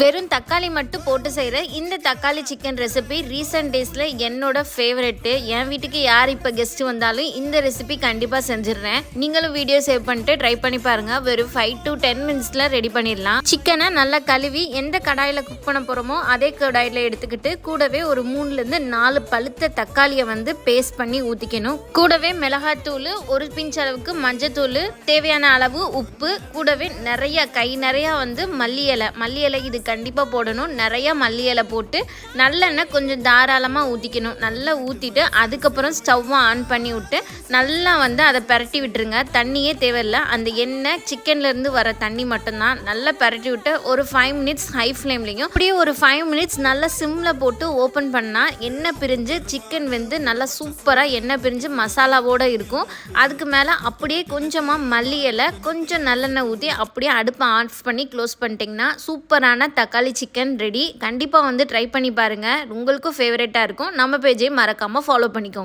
வெறும் தக்காளி மட்டும் போட்டு செய்கிற இந்த தக்காளி சிக்கன் ரெசிபி ரீசெண்ட் டேஸில் என்னோட ஃபேவரெட்டு. என் வீட்டுக்கு யார் இப்போ கெஸ்ட் வந்தாலும் இந்த ரெசிபி கண்டிப்பாக செஞ்சிடுறேன். நீங்களும் வீடியோ சேவ் பண்ணிட்டு ட்ரை பண்ணி பாருங்க. வெறும் 5 to 10 மினிட்ஸில் ரெடி பண்ணிடலாம். சிக்கனை நல்லா கழுவி எந்த கடாயில் குக் பண்ண போகிறோமோ அதே கடாயில் எடுத்துக்கிட்டு கூடவே ஒரு 3 to 4 பழுத்த தக்காளியை பேஸ்ட் பண்ணி ஊற்றிக்கணும். கூடவே மிளகாத்தூள், ஒரு பிஞ்ச் அளவுக்கு மஞ்சத்தூள், தேவையான அளவு உப்பு, கூடவே நிறைய கை நிறையா மல்லி இலை இது கண்டிப்பாக போடணும். நிறைய மல்லி இலை போட்டு நல்லெண்ணெய் கொஞ்சம் தாராளமாக ஊற்றிக்கணும். நல்லா ஊற்றிட்டு அதுக்கப்புறம் ஸ்டவ்வை ஆன் பண்ணி விட்டு நல்லா அதை பரட்டி விட்டுருங்க. தண்ணியே தேவையில்லை, அந்த எண்ணெய் சிக்கன்லேருந்து வர தண்ணி மட்டும்தான். நல்லா பரட்டி விட்டு ஒரு 5 மினிட்ஸ் ஹை ஃப்ளேம்லையும் அப்படியே ஒரு 5 மினிட்ஸ் நல்லா சிம்மில் போட்டு ஓப்பன் பண்ணால் எண்ணெய் பிரிஞ்சு சிக்கன் நல்லா சூப்பராக எண்ணெய் பிரிஞ்சு மசாலாவோடு இருக்கும். அதுக்கு மேலே அப்படியே கொஞ்சமாக மல்லி இலை, கொஞ்சம் நல்லெண்ணெய் ஊற்றி அப்படியே அடுப்பை ஆஃப் பண்ணி க்ளோஸ் பண்ணிட்டிங்கன்னா சூப்பரான தக்காளி சிக்கன் ரெடி. கண்டிப்பாக ட்ரை பண்ணி பாருங்கள். உங்களுக்கும் ஃபேவரட்டாக இருக்கும். நம்ம பேஜை மறக்காமல் ஃபாலோ பண்ணிக்கோங்க.